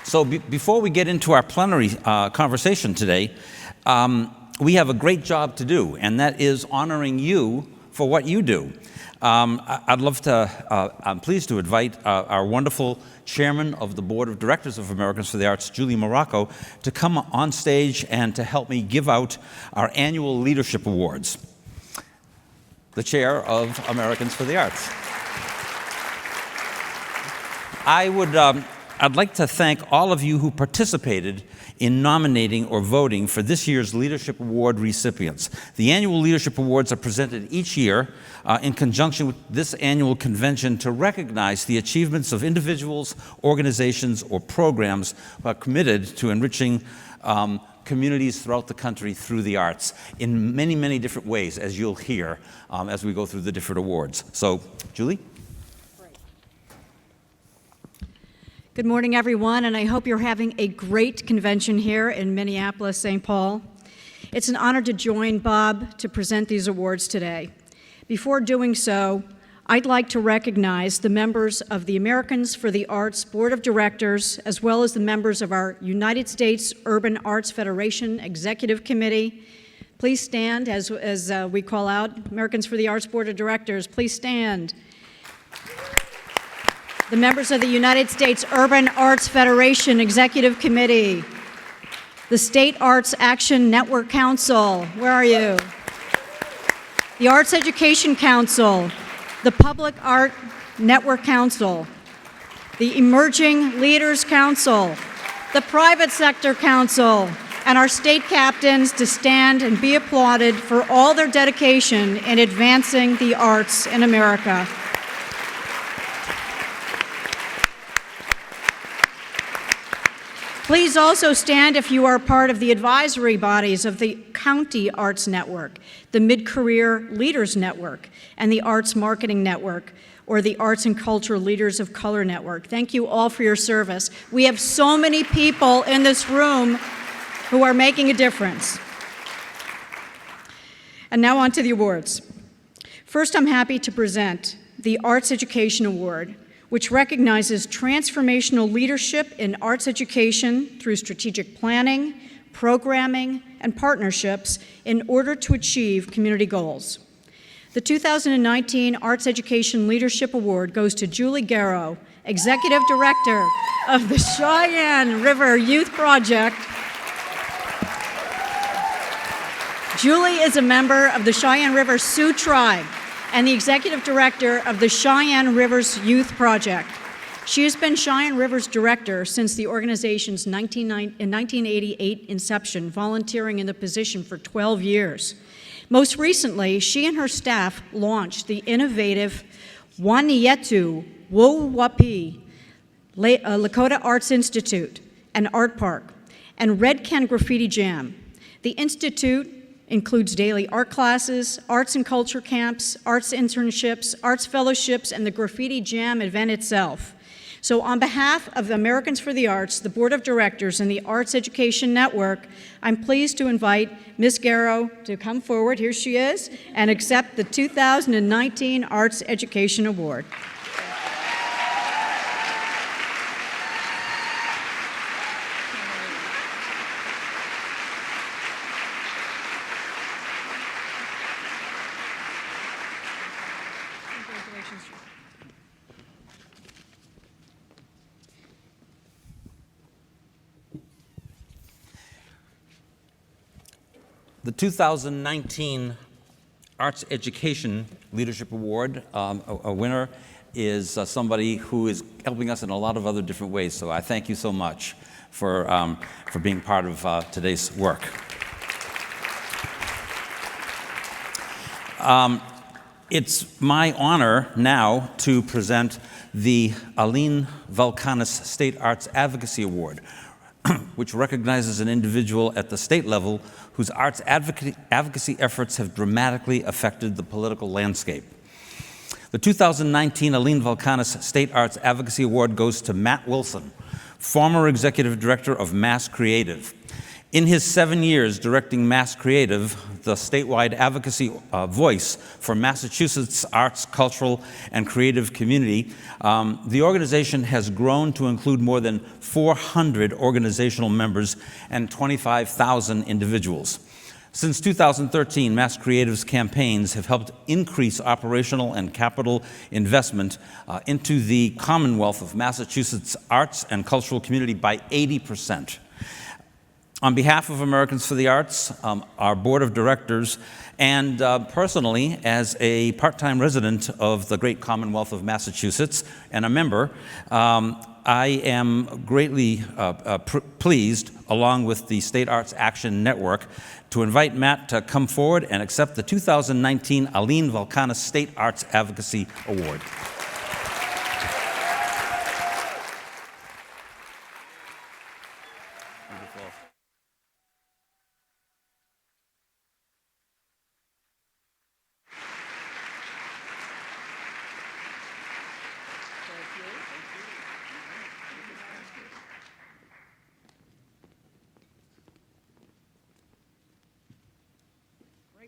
So before we get into our plenary conversation today, we have a great job to do, and that is honoring you for what you do. I'm pleased to invite our wonderful chairman of the Board of Directors of Americans for the Arts, Julie Morocco, to come on stage and to help me give out our annual Leadership Awards. The chair of Americans for the Arts. I'd like to thank all of you who participated in nominating or voting for this year's Leadership Award recipients. The annual Leadership Awards are presented each year in conjunction with this annual convention to recognize the achievements of individuals, organizations, or programs committed to enriching communities throughout the country through the arts in many, many different ways, as you'll hear as we go through the different awards. So, Julie? Good morning, everyone, and I hope you're having a great convention here in Minneapolis, St. Paul. It's an honor to join Bob to present these awards today. Before doing so, I'd like to recognize the members of the Americans for the Arts Board of Directors, as well as the members of our United States Urban Arts Federation Executive Committee. Please stand as we call out Americans for the Arts Board of Directors. Please stand. The members of the United States Urban Arts Federation Executive Committee, the State Arts Action Network Council, where are you? The Arts Education Council, the Public Art Network Council, the Emerging Leaders Council, the Private Sector Council, and our state captains to stand and be applauded for all their dedication in advancing the arts in America. Please also stand if you are part of the advisory bodies of the County Arts Network, the Mid-Career Leaders Network, and the Arts Marketing Network, or the Arts and Culture Leaders of Color Network. Thank you all for your service. We have so many people in this room who are making a difference. And now on to the awards. First, I'm happy to present the Arts Education Award, which recognizes transformational leadership in arts education through strategic planning, programming, and partnerships in order to achieve community goals. The 2019 Arts Education Leadership Award goes to Julie Garrow, Executive Director of the Cheyenne River Youth Project. Julie is a member of the Cheyenne River Sioux Tribe and the Executive Director of the Cheyenne Rivers Youth Project. She has been Cheyenne Rivers Director since the organization's 1988 inception, volunteering in the position for 12 years. Most recently, she and her staff launched the innovative Wanietu Wowapi Lakota Arts Institute, an art park, and Red Can Graffiti Jam. The Institute includes daily art classes, arts and culture camps, arts internships, arts fellowships, and the Graffiti Jam event itself. So on behalf of the Americans for the Arts, the Board of Directors, and the Arts Education Network, I'm pleased to invite Ms. Garrow to come forward, here she is, and accept the 2019 Arts Education Award. The 2019 Arts Education Leadership Award, a winner is somebody who is helping us in a lot of other different ways. So I thank you so much for being part of today's work. It's my honor now to present the Aline Valkanis State Arts Advocacy Award, which recognizes an individual at the state level whose arts advocacy efforts have dramatically affected the political landscape. The 2019 Aline Valkanis State Arts Advocacy Award goes to Matt Wilson, former executive director of Mass Creative. In his 7 years directing Mass Creative, the statewide advocacy voice for Massachusetts arts, cultural, and creative community, the organization has grown to include more than 400 organizational members and 25,000 individuals. Since 2013, Mass Creative's campaigns have helped increase operational and capital investment into the Commonwealth of Massachusetts arts and cultural community by 80%. On behalf of Americans for the Arts, our board of directors, and personally, as a part-time resident of the great Commonwealth of Massachusetts and a member, I am greatly pleased, along with the State Arts Action Network, to invite Matt to come forward and accept the 2019 Aline Valkanis State Arts Advocacy Award.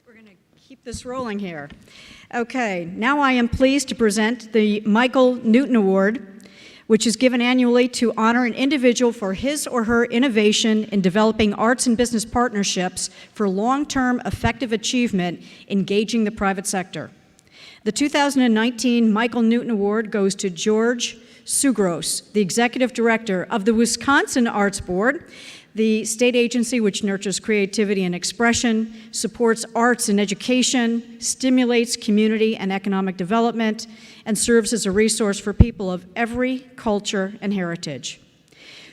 We're going to keep this rolling here. Okay, now I am pleased to present the Michael Newton Award, which is given annually to honor an individual for his or her innovation in developing arts and business partnerships for long-term effective achievement engaging the private sector. The 2019 Michael Newton Award goes to George Sugros, the Executive Director of the Wisconsin Arts Board, the state agency which nurtures creativity and expression, supports arts and education, stimulates community and economic development, and serves as a resource for people of every culture and heritage.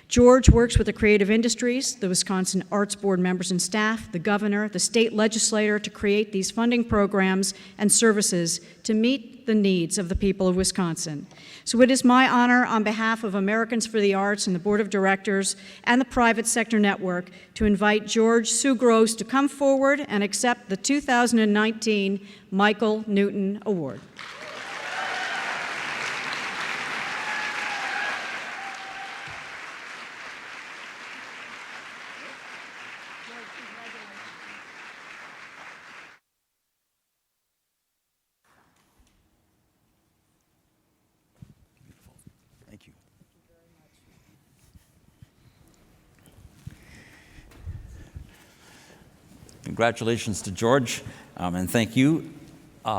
George works with the creative industries, the Wisconsin Arts Board members and staff, the governor, the state legislator to create these funding programs and services to meet the needs of the people of Wisconsin. So it is my honor on behalf of Americans for the Arts and the Board of Directors and the Private Sector Network to invite George Sugros to come forward and accept the 2019 Michael Newton Award. Thank you. Congratulations to George, and thank you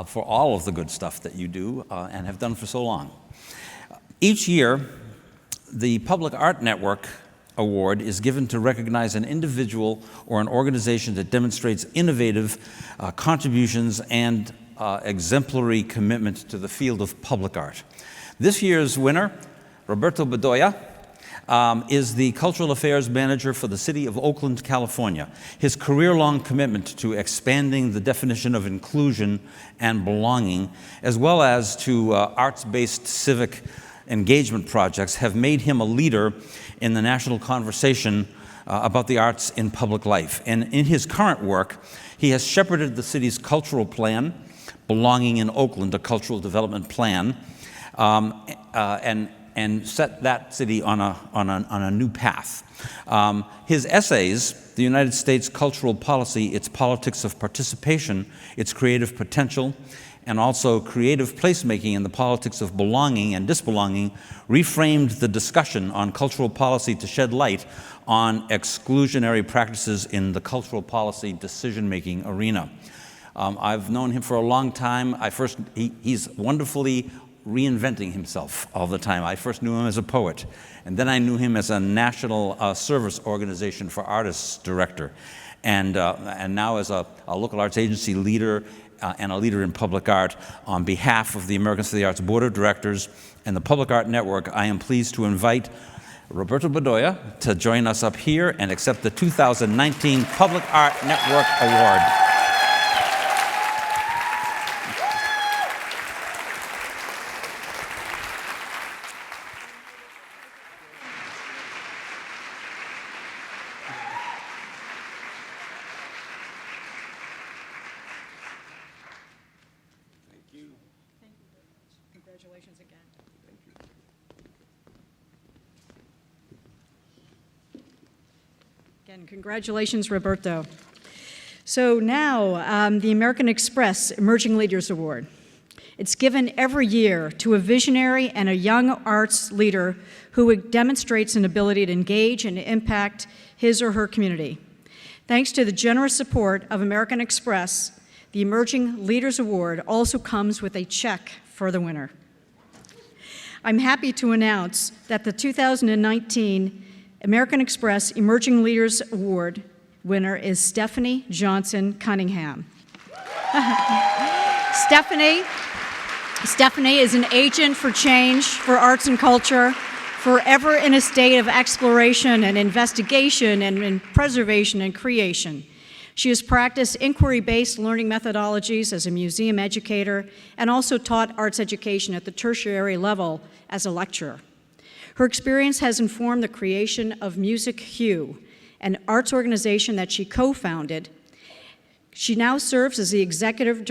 for all of the good stuff that you do and have done for so long. Each year, the Public Art Network Award is given to recognize an individual or an organization that demonstrates innovative contributions and exemplary commitment to the field of public art. This year's winner, Roberto Bedoya, is the Cultural Affairs Manager for the City of Oakland, California. His career-long commitment to expanding the definition of inclusion and belonging, as well as to arts-based civic engagement projects, have made him a leader in the national conversation about the arts in public life. And in his current work, he has shepherded the city's cultural plan, Belonging in Oakland, a cultural development plan, and set that city on a new path. His essays, The United States Cultural Policy, Its Politics of Participation, Its Creative Potential, and also Creative Placemaking in the Politics of Belonging and Disbelonging, reframed the discussion on cultural policy to shed light on exclusionary practices in the cultural policy decision-making arena. I've known him for a long time. He's wonderfully reinventing himself all the time. I first knew him as a poet, and then I knew him as a National Service Organization for Artists director, and now as a local arts agency leader and a leader in public art. On behalf of the Americans for the Arts Board of Directors and the Public Art Network, I am pleased to invite Roberto Bedoya to join us up here and accept the 2019 Public Art Network Award. Congratulations again. Again, congratulations, Roberto. So now, the American Express Emerging Leaders Award. It's given every year to a visionary and a young arts leader who demonstrates an ability to engage and impact his or her community. Thanks to the generous support of American Express, the Emerging Leaders Award also comes with a check for the winner. I'm happy to announce that the 2019 American Express Emerging Leaders Award winner is Stephanie Johnson Cunningham. Stephanie is an agent for change for arts and culture, forever in a state of exploration and investigation and in preservation and creation. She has practiced inquiry-based learning methodologies as a museum educator and also taught arts education at the tertiary level as a lecturer. Her experience has informed the creation of Music Hue, an arts organization that she co-founded. She now serves as the creative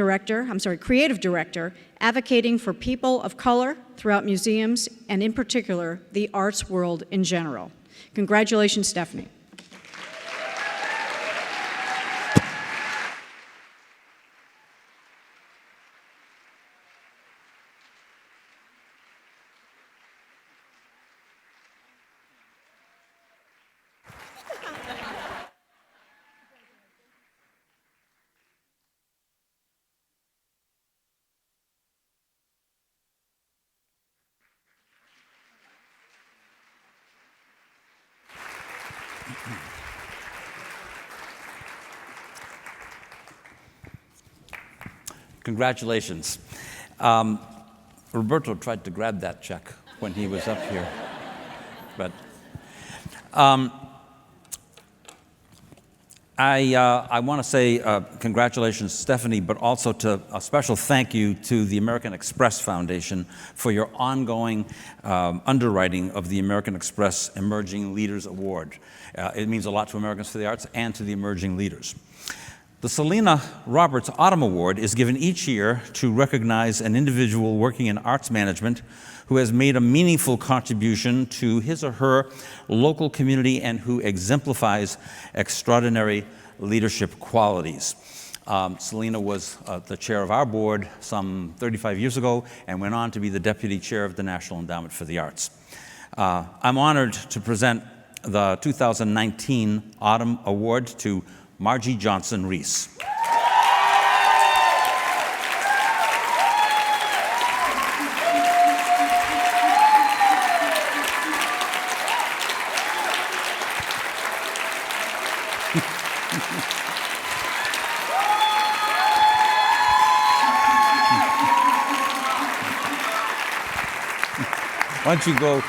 director, advocating for people of color throughout museums and in particular, the arts world in general. Congratulations, Stephanie. Congratulations. Roberto tried to grab that check when he was up here. But I want to say congratulations, Stephanie, but also a special thank you to the American Express Foundation for your ongoing underwriting of the American Express Emerging Leaders Award. It means a lot to Americans for the Arts and to the emerging leaders. The Selena Roberts Autumn Award is given each year to recognize an individual working in arts management who has made a meaningful contribution to his or her local community and who exemplifies extraordinary leadership qualities. Selena was the chair of our board some 35 years ago and went on to be the deputy chair of the National Endowment for the Arts. I'm honored to present the 2019 Autumn Award to Margie Johnson Reese. Why don't you go?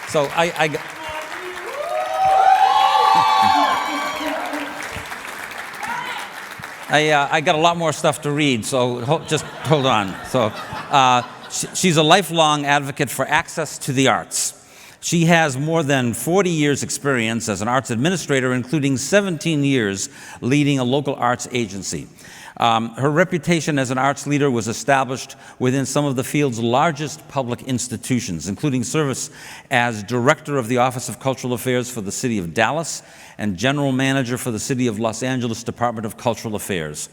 So I got a lot more stuff to read, so just hold on. So she's a lifelong advocate for access to the arts. She has more than 40 years' experience as an arts administrator, including 17 years leading a local arts agency. Her reputation as an arts leader was established within some of the field's largest public institutions, including service as director of the Office of Cultural Affairs for the City of Dallas and general manager for the City of Los Angeles Department of Cultural Affairs.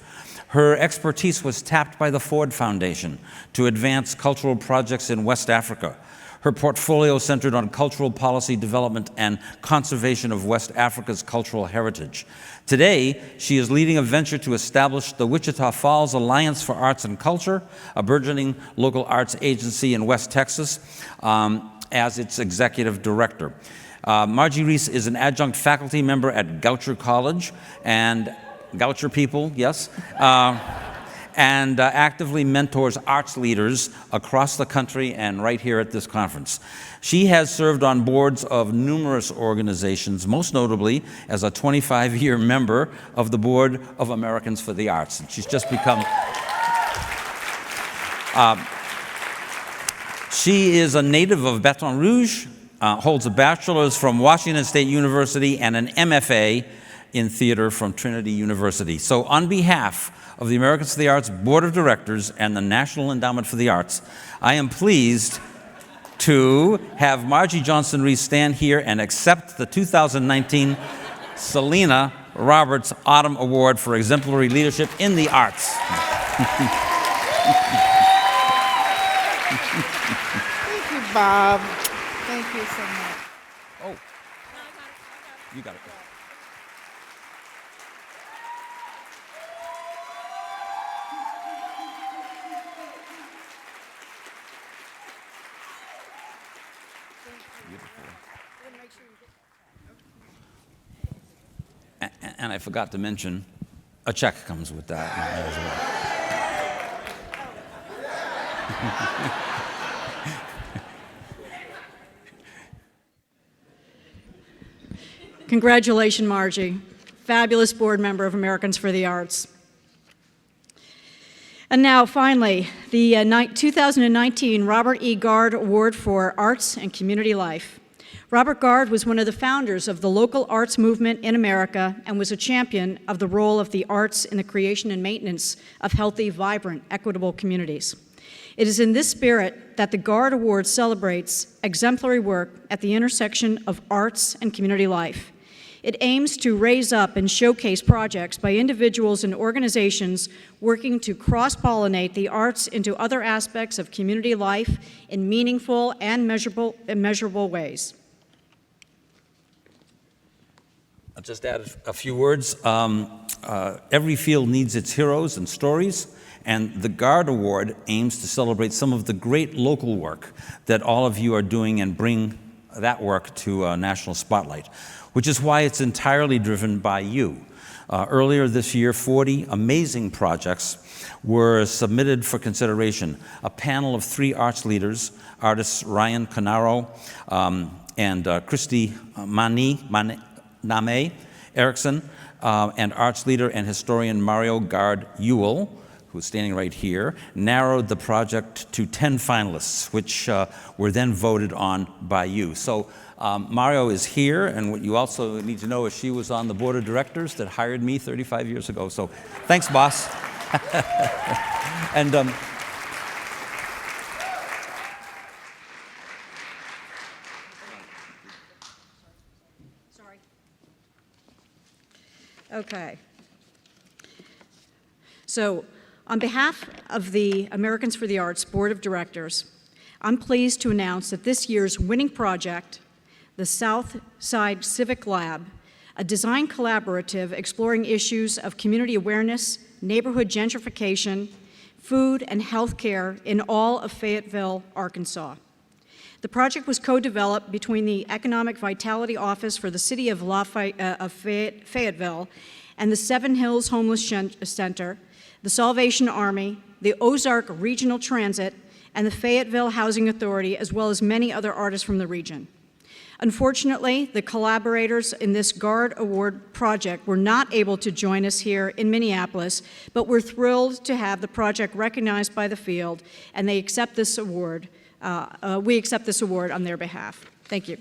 Her expertise was tapped by the Ford Foundation to advance cultural projects in West Africa. Her portfolio centered on cultural policy development and conservation of West Africa's cultural heritage. Today, she is leading a venture to establish the Wichita Falls Alliance for Arts and Culture, a burgeoning local arts agency in West Texas, as its executive director. Margie Reese is an adjunct faculty member at Goucher College, and Goucher people, yes, and actively mentors arts leaders across the country and right here at this conference. She has served on boards of numerous organizations, most notably as a 25-year member of the Board of Americans for the Arts. And she's just become... she is a native of Baton Rouge, holds a bachelor's from Washington State University and an MFA in theater from Trinity University. So on behalf of the Americans for the Arts Board of Directors and the National Endowment for the Arts, I am pleased to have Margie Johnson Reese stand here and accept the 2019 Selena Roberts Autumn Award for Exemplary Leadership in the Arts. Thank you, Bob. Thank you so much. Oh, you got it. And I forgot to mention, a check comes with that as well. Congratulations, Margie. Fabulous board member of Americans for the Arts. And now, finally, the 2019 Robert E. Gard Award for Arts and Community Life. Robert Gard was one of the founders of the local arts movement in America and was a champion of the role of the arts in the creation and maintenance of healthy, vibrant, equitable communities. It is in this spirit that the Gard Award celebrates exemplary work at the intersection of arts and community life. It aims to raise up and showcase projects by individuals and organizations working to cross-pollinate the arts into other aspects of community life in meaningful and measurable ways. I'll just add a few words. Every field needs its heroes and stories, and the Gard Award aims to celebrate some of the great local work that all of you are doing and bring that work to a national spotlight, which is why it's entirely driven by you. Earlier this year, 40 amazing projects were submitted for consideration. A panel of 3 arts leaders, artists Ryan Canaro and Christy Name Erickson, and arts leader and historian Mario Gard Ewell, who's standing right here, narrowed the project to 10 finalists, which were then voted on by you. So Mario is here, and what you also need to know is she was on the board of directors that hired me 35 years ago. So thanks, boss. And Okay. So, on behalf of the Americans for the Arts Board of Directors, I'm pleased to announce that this year's winning project, the Southside Civic Lab, a design collaborative exploring issues of community awareness, neighborhood gentrification, food, and health care in all of Fayetteville, Arkansas. The project was co-developed between the Economic Vitality Office for the City of Fayetteville and the Seven Hills Homeless Center, the Salvation Army, the Ozark Regional Transit, and the Fayetteville Housing Authority, as well as many other artists from the region. Unfortunately, the collaborators in this Gard Award project were not able to join us here in Minneapolis, but we're thrilled to have the project recognized by the field, and they accept this award. We accept this award on their behalf. Thank you.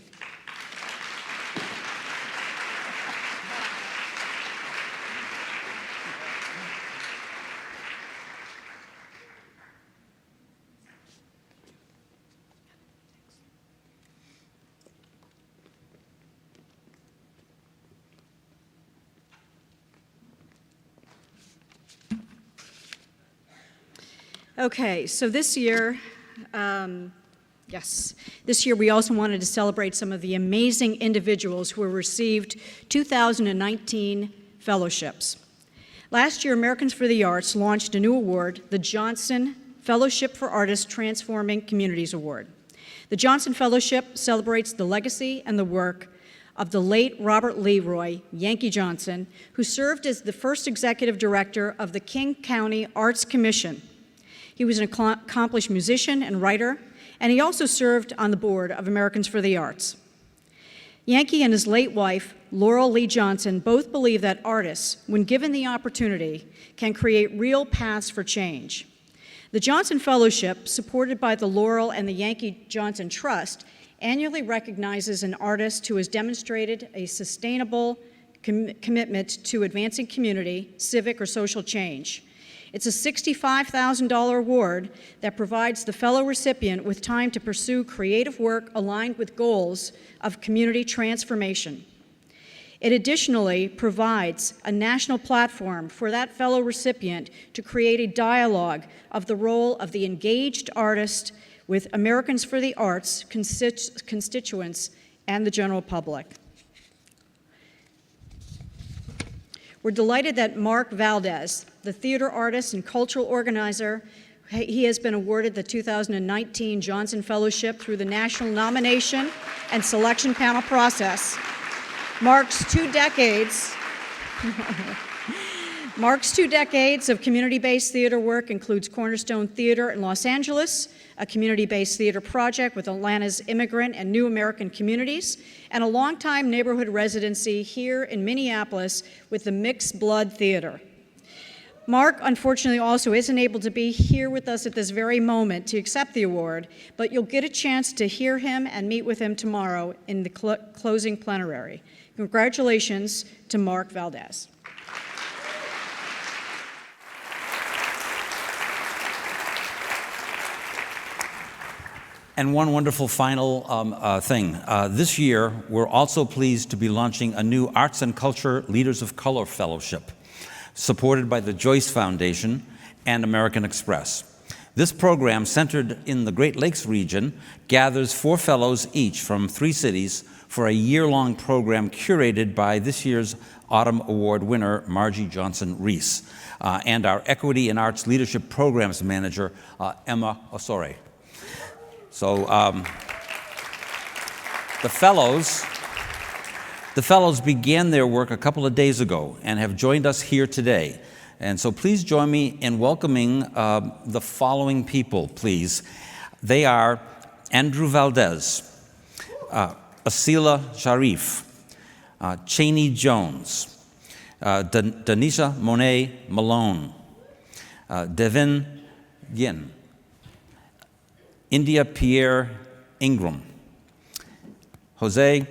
Okay, so this year, this year we also wanted to celebrate some of the amazing individuals who received 2019 fellowships. Last year, Americans for the Arts launched a new award, the Johnson Fellowship for Artists Transforming Communities Award. The Johnson Fellowship celebrates the legacy and the work of the late Robert Leroy, Yankee Johnson, who served as the first executive director of the King County Arts Commission. He was an accomplished musician and writer, and he also served on the board of Americans for the Arts. Yankee and his late wife, Laurel Lee Johnson, both believe that artists, when given the opportunity, can create real paths for change. The Johnson Fellowship, supported by the Laurel and the Yankee Johnson Trust, annually recognizes an artist who has demonstrated a sustainable commitment to advancing community, civic, or social change. It's a $65,000 award that provides the fellow recipient with time to pursue creative work aligned with goals of community transformation. It additionally provides a national platform for that fellow recipient to create a dialogue of the role of the engaged artist with Americans for the Arts constituents and the general public. We're delighted that Mark Valdez, the theater artist and cultural organizer, he has been awarded the 2019 Johnson Fellowship through the National Nomination and Selection Panel process. Mark's 2 decades of community-based theater work includes Cornerstone Theater in Los Angeles, a community-based theater project with Atlanta's immigrant and new American communities, and a longtime neighborhood residency here in Minneapolis with the Mixed Blood Theater. Mark, unfortunately, also isn't able to be here with us at this very moment to accept the award, but you'll get a chance to hear him and meet with him tomorrow in the closing plenary. Congratulations to Mark Valdez. And one wonderful final thing. This year, we're also pleased to be launching a new Arts and Culture Leaders of Color Fellowship, supported by the Joyce Foundation and American Express. This program, centered in the Great Lakes region, gathers 4 fellows each from 3 cities for a year-long program curated by this year's Autumn Award winner, Margie Johnson-Reese, and our Equity and Arts Leadership Programs Manager, Emma Osore. So the fellows began their work a couple of days ago and have joined us here today. And so please join me in welcoming the following people, please. They are Andrew Valdez, Asila Sharif, Cheney Jones, Danisha Monet Malone, Devin Ginn, India Pierre Ingram, Jose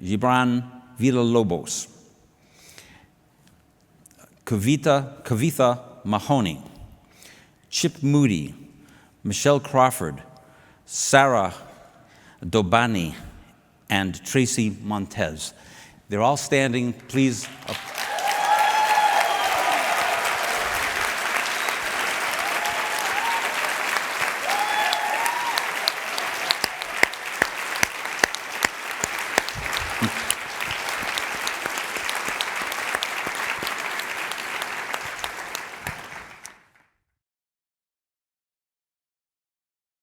Gibran Villalobos, Kavitha Mahoney, Chip Moody, Michelle Crawford, Sarah Dobani, and Tracy Montez. They're all standing. Please